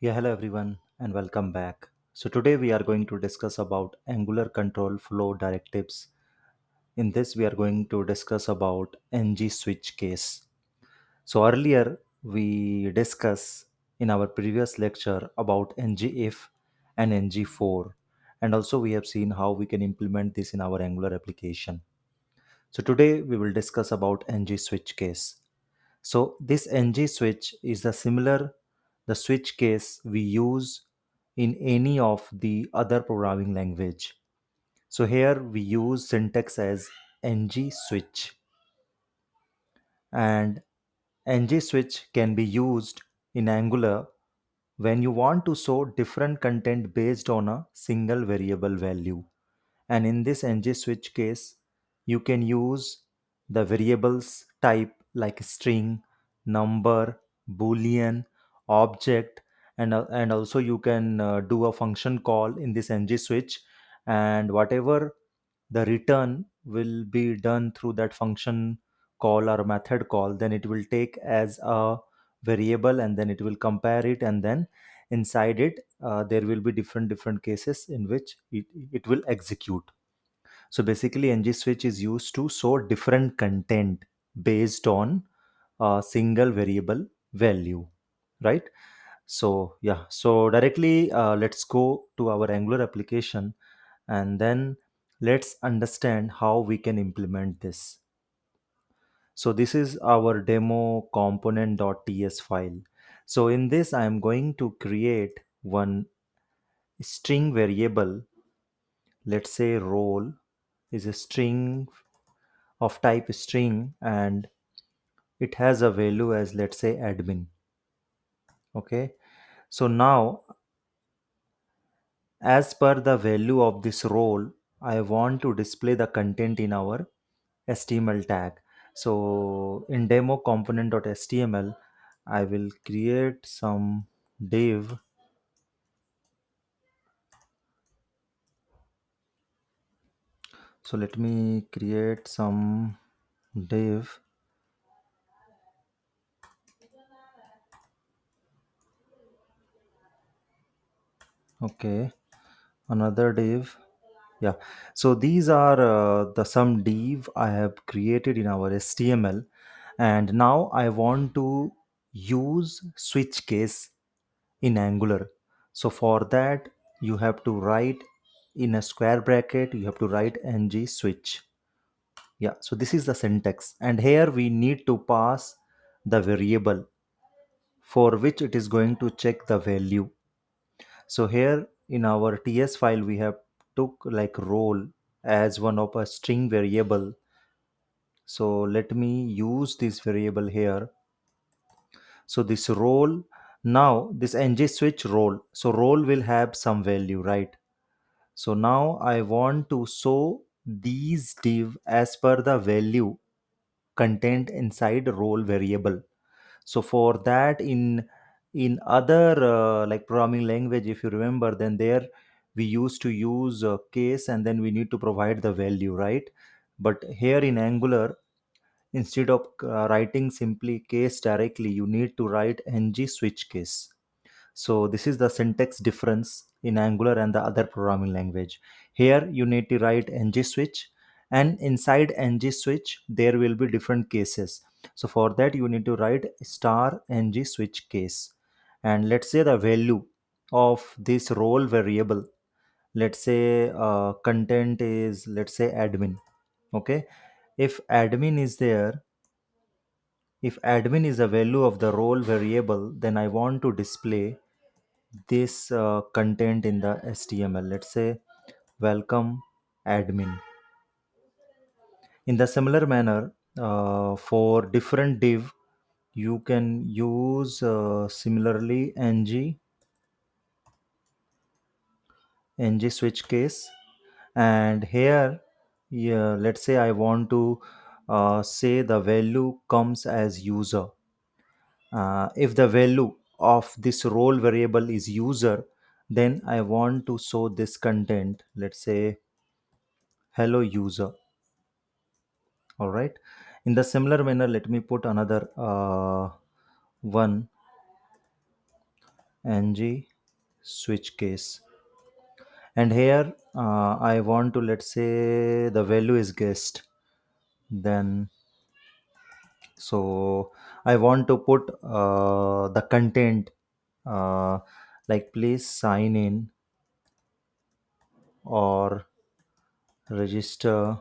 Yeah, hello everyone and welcome back. So today we are going to discuss about Angular control flow directives. In this we are going to discuss about ngSwitch case. So earlier we discussed in our previous lecture about ngIf and ngFor, and also we have seen how we can implement this in our Angular application. So today we will discuss about ngSwitch case. So this ng switch is the switch case we use in any of the other programming language. So here we use syntax as ng switch, and ng switch can be used in Angular when you want to show different content based on a single variable value. And in this ngSwitch case, you can use the variables type like string, number, boolean, object, and also you can do a function call in this ngSwitch, and whatever the return will be done through that function call or method call, then it will take as a variable and then it will compare it, and then inside it there will be different cases in which it will execute. So basically, ngSwitch is used to show different content based on a single variable value, right? So yeah, so directly let's go to our Angular application and then let's understand how we can implement this. So this is our demo component.ts file. So in this, I am going to create one string variable. Let's say role is a string of type string, and it has a value as, let's say, admin. Okay, so now as per the value of this role, I want to display the content in our HTML tag. So in demo component.html, I will create some div. So let me create some div. Okay, another div. Yeah, so these are the some div I have created in our HTML, and now I want to use switch case in Angular. So for that, you have to write in a square bracket, you have to write ng switch. Yeah, so this is the syntax, and here we need to pass the variable for which it is going to check the value. So here in our ts file we have took like role as one of a string variable. So let me use this variable here. So this role, now this ng switch role, so role will have some value, right? So now I want to show these div as per the value content inside role variable. So for that, in other like programming language, if you remember, then there we used to use a case and then we need to provide the value, right? But here in Angular, instead of writing simply case directly, you need to write ng switch case. So this is the syntax difference in Angular and the other programming language. Here you need to write ngSwitch, and inside ngSwitch there will be different cases. So for that you need to write star ngSwitch case. And let's say the value of this role variable, let's say content is, let's say, admin. Okay, if admin is there, if admin is the value of the role variable, then I want to display this content in the HTML. Let's say welcome admin. In the similar manner, for different div, you can use similarly ng switch case. And here, yeah, let's say I want to say the value comes as user. If the value of this role variable is user, then I want to show this content, let's say hello user. All right, in the similar manner, let me put another one. ng switch case. And here I want to, let's say the value is guest. Then so I want to put the content, uh, like please sign in or register.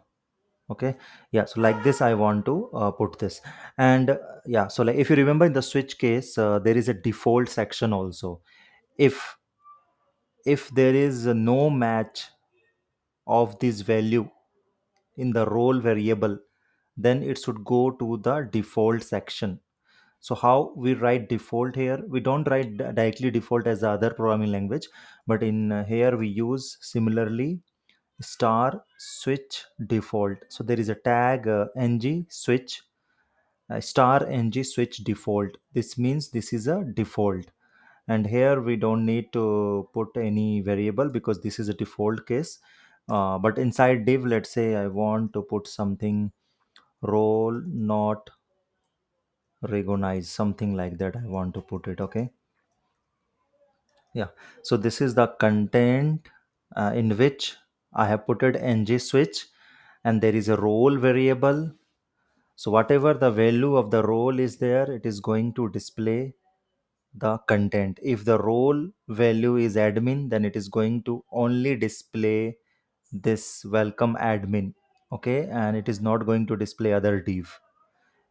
Okay, yeah, so like this I want to put this. And yeah, so like if you remember in the switch case, there is a default section also. If if there is no match of this value in the role variable, then it should go to the default section. So how we write default here? We don't write directly default as the other programming language, but in here we use similarly star switch default. So there is a tag ng switch star ng switch default. This means this is a default. And here we don't need to put any variable because this is a default case. But inside div, let's say I want to put something role not recognize, something like that I want to put it. Okay, yeah, so this is the content in which I have put it ngSwitch, and there is a role variable. So whatever the value of the role is there, it is going to display the content. If the role value is admin, then it is going to only display this welcome admin. Okay, and it is not going to display other div.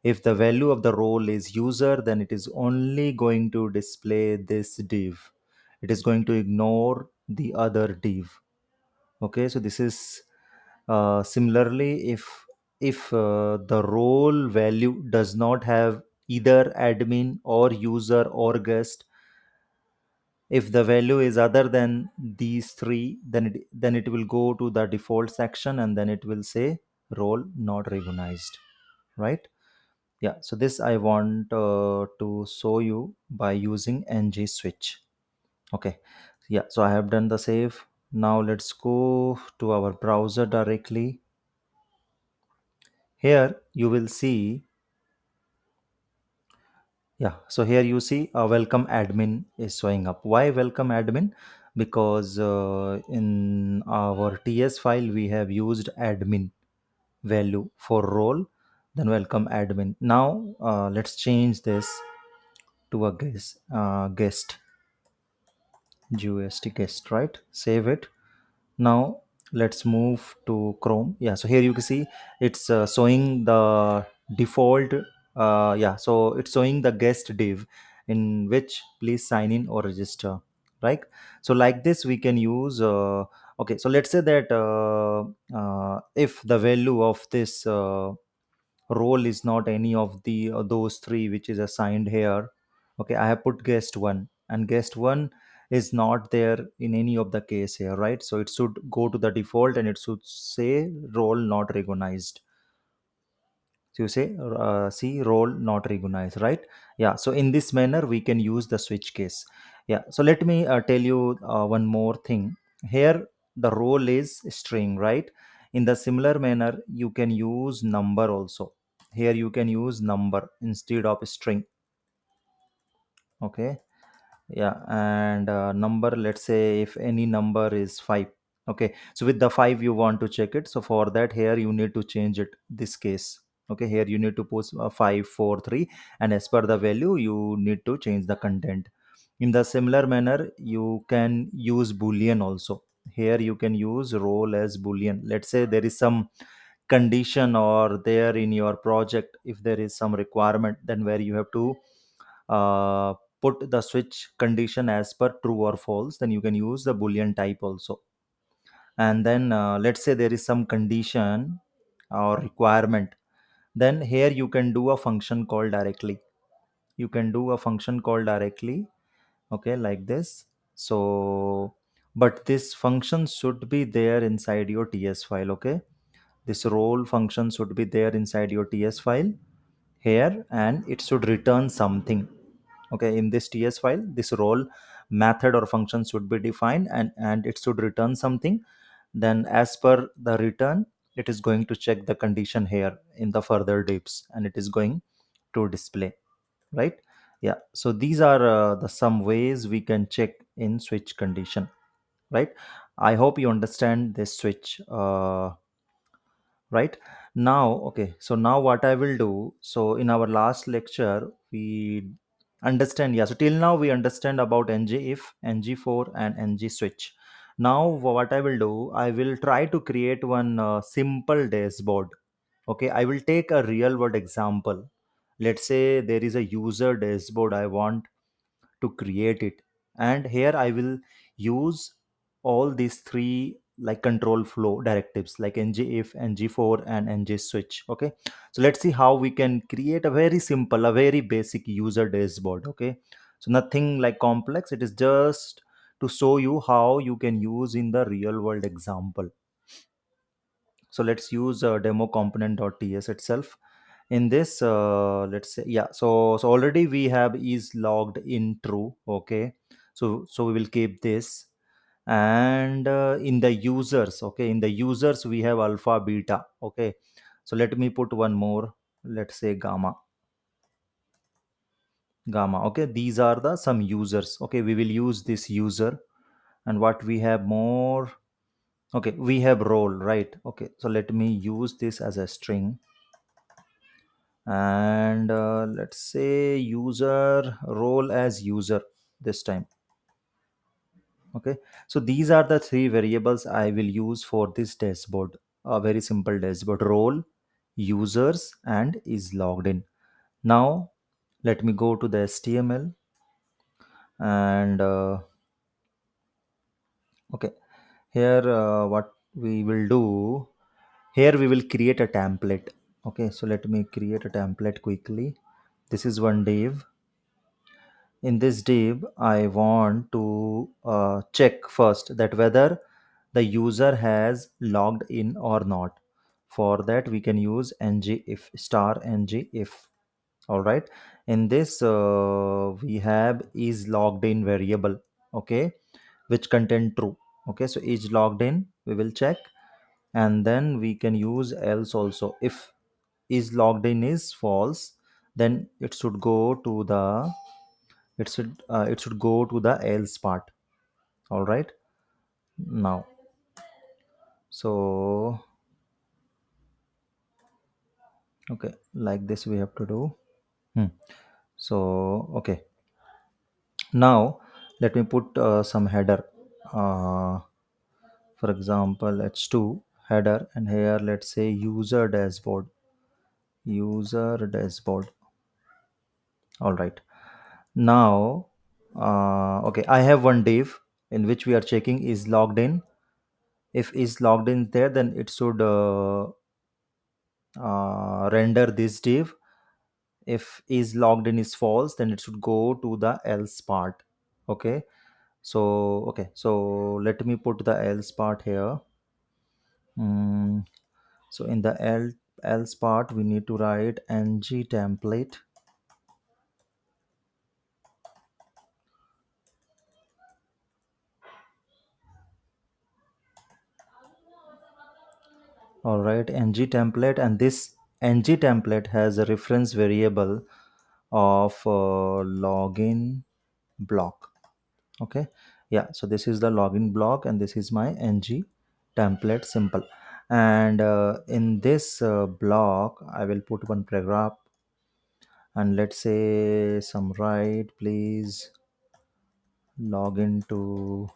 If the value of the role is user, then it is only going to display this div. It is going to ignore the other div. Okay, so this is similarly, if the role value does not have either admin or user or guest, if the value is other than these three, then it will go to the default section, and then it will say role not recognized, right? Yeah, so this I want to show you by using ngSwitch. Okay, yeah, so I have done the save. Now let's go to our browser directly. Here you will see, yeah, so here you see a welcome admin is showing up. Why welcome admin? Because in our ts file we have used admin value for role, then welcome admin. Now let's change this to a guest gust guest, right? Save it. Now let's move to Chrome. Yeah, so here you can see it's showing the default. Yeah, so it's showing the guest div in which please sign in or register, right? So like this we can use. Okay, so let's say that if the value of this role is not any of the those three which is assigned here. Okay, I have put guest one, and guest one is not there in any of the case here, right? So it should go to the default and it should say role not recognized. So you say see role not recognized, right? Yeah, so in this manner we can use the switch case. Yeah, so let me tell you one more thing. Here the role is string, right? In the similar manner you can use number also. Here you can use number instead of string. Okay, yeah, and number, let's say if any number is 5. Okay, so with the 5 you want to check it, so for that here you need to change it this case. Okay, here you need to post 543, and as per the value you need to change the content. In the similar manner you can use boolean also. Here you can use role as boolean. Let's say there is some condition or there in your project, if there is some requirement, then where you have to uh, put the switch condition as per true or false, then you can use the boolean type also. And then let's say there is some condition or requirement, then here you can do a function call directly. You can do a function call directly. Okay, like this. So but this function should be there inside your ts file. Okay, this role function should be there inside your ts file here, and it should return something. Okay, in this ts file this role method or function should be defined, and it should return something. Then as per the return, it is going to check the condition here in the further dips, and it is going to display, right? Yeah, so these are the some ways we can check in switch condition, right? I hope you understand this switch, right? Now, okay, so now what I will do, so in our last lecture we understand, yeah, so till now we understand about ngIf, ngFor, and ngSwitch. Now what I will do, I will try to create one simple dashboard. Okay, I will take a real world example. Let's say there is a user dashboard I want to create it, and here I will use all these three like control flow directives like ngIf, ngFor, and ngSwitch. Okay, so let's see how we can create a very simple, a very basic user dashboard. Okay, so nothing like complex, it is just to show you how you can use in the real world example. So let's use demo component.ts itself. In this, let's say, yeah, so already we have is logged in true. Okay, so we will keep this. And in the users, okay, in the users we have alpha beta. Okay, so let me put one more, let's say gamma. Okay, these are the some users. Okay, we will use this user. And what we have more, okay, we have role, right? Okay, so let me use this as a string. And let's say user role as user this time. Okay, so these are the three variables I will use for this dashboard, a very simple dashboard: role, users, and is logged in. Now let me go to the html. And okay, here what we will do, here we will create a template. Okay, so let me create a template quickly. This is one div. In this div I want to check first that whether the user has logged in or not. For that we can use ngIf, star ngIf. All right, in this we have is logged in variable. Okay, which contain true. Okay, so is logged in we will check. And then we can use else also. If is logged in is false, then it should go to the, it should go to the else part. All right, now, so okay, like this we have to do. Hmm. So okay, now let me put some header. uh, for example, h2 header, and here let's say user dashboard. All right, now okay, I have one div in which we are checking is logged in. If is logged in there, then it should render this div. If is logged in is false, then it should go to the else part. Okay, so okay, so let me put the else part here. Mm, so in the else part we need to write ng template. All right, ng template, and this ng template has a reference variable of login block. Okay, yeah, so this is the login block and this is my ng template, simple. And in this block I will put one paragraph, and let's say some write, please log in to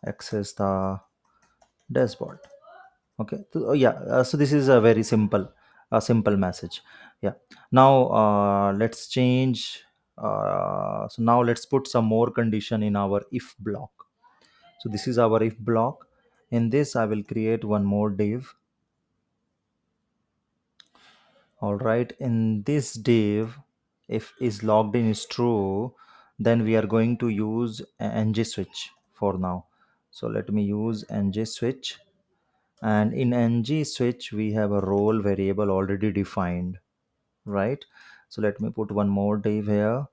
access the dashboard. Okay, so, yeah, so this is a very simple, a simple message. Yeah, now let's change. So now let's put some more condition in our if block. So this is our if block. In this I will create one more div. All right, in this div, if is logged in is true, then we are going to use ngSwitch for now. So let me use ngSwitch. And in ngSwitch we have a role variable already defined, right? So let me put one more div here.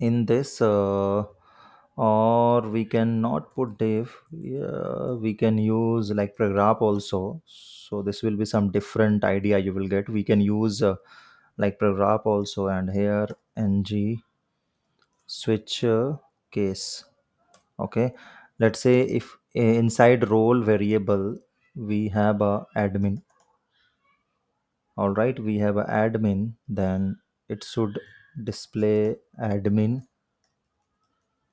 In this or we can not put div, yeah, we can use like paragraph also. So this will be some different idea you will get. We can use like paragraph also, and here ng switch case. Okay, let's say if inside role variable we have a admin. All right, we have a admin, then it should display admin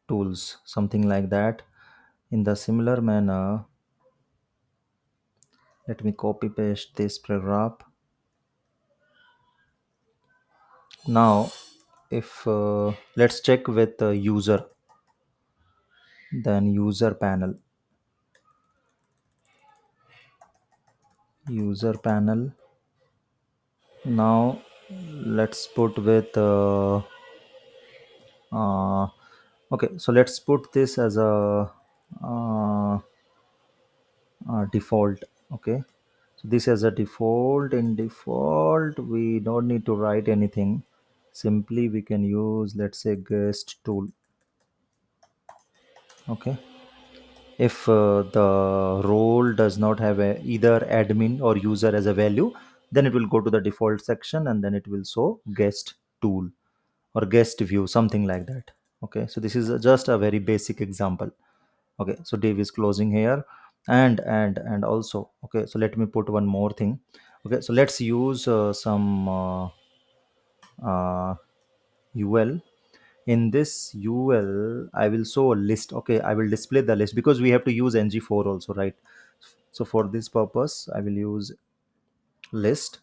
tools, something like that. In the similar manner, let me copy paste this paragraph. Now if let's check with the user, then user panel. Now let's put with uh, okay, so let's put this as a uh, default. Okay, so this as a default. In default we don't need to write anything, simply we can use, let's say, guest tool. Okay, if the role does not have either admin or user as a value, then it will go to the default section and then it will show guest tool or guest view, something like that. Okay, so this is just a very basic example. Okay, so div is closing here. And also, okay, so let me put one more thing. Okay, so let's use some uh, ul. In this ul I will show a list. Okay, I will display the list because we have to use ngFor also, right? So for this purpose I will use list.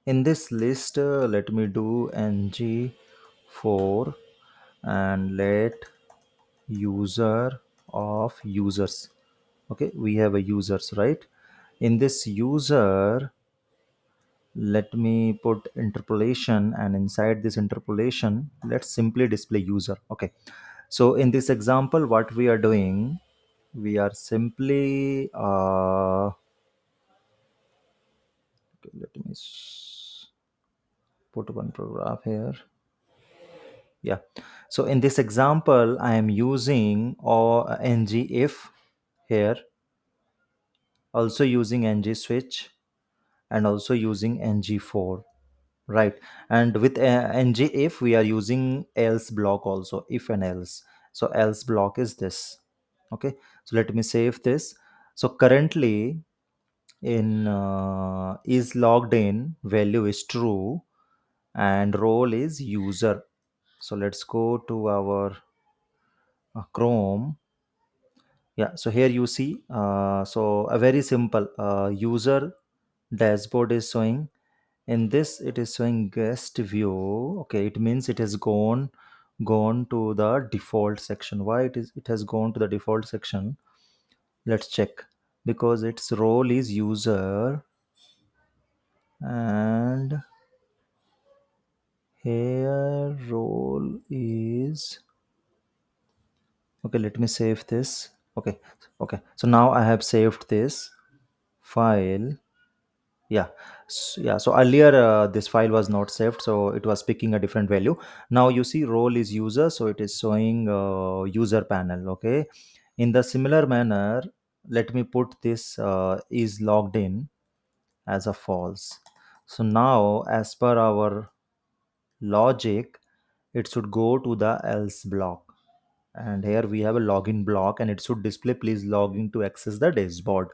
In this list, let me do ngFor and let user of users. Okay, we have a users, right? In this user, let me put interpolation, and inside this interpolation let's simply display user. Okay, so in this example what we are doing, we are simply okay, let me put one paragraph here. Yeah, so in this example I am using or ngIf here, also using ngSwitch, and also using ngFor, right? And with ngIf we are using else block also, if and else. So else block is this. Okay, so let me save this. So currently in is logged in value is true and role is user. So let's go to our Chrome. Yeah, so here you see so a very simple user dashboard is showing. In this it is showing guest view. Okay, it means it has gone to the default section. Why it has gone to the default section? Let's check. Because its role is user, and here role is okay. Let me save this. Okay, okay, so now I have saved this file. Yeah, yeah, so earlier this file was not saved, so it was picking a different value. Now you see role is user, so it is showing user panel. Okay, in the similar manner, let me put this is logged in as a false. So now as per our logic, it should go to the else block, and here we have a login block and it should display please log in to access the dashboard.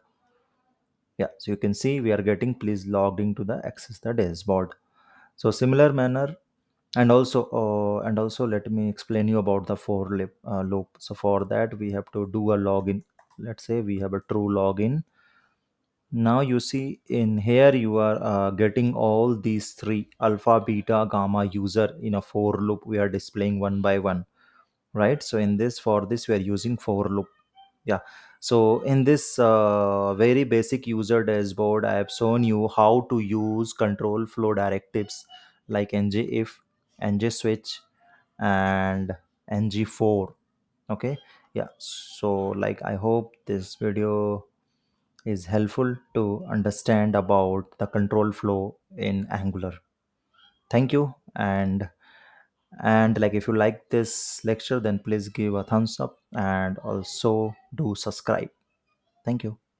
Yeah, so you can see we are getting please logged into the access the dashboard. So similar manner. And also let me explain you about the for loop. So for that we have to do a login. Let's say we have a true login. Now you see in here you are getting all these three alpha beta gamma user in a for loop. We are displaying one by one, right? So in this, for this we are using for loop. Yeah, so in this very basic user dashboard I have shown you how to use control flow directives like ngIf, ngSwitch, and ngFor. Okay, yeah, so like I hope this video is helpful to understand about the control flow in Angular. Thank you. And like if you like this lecture, then please give a thumbs up and also do subscribe. Thank you.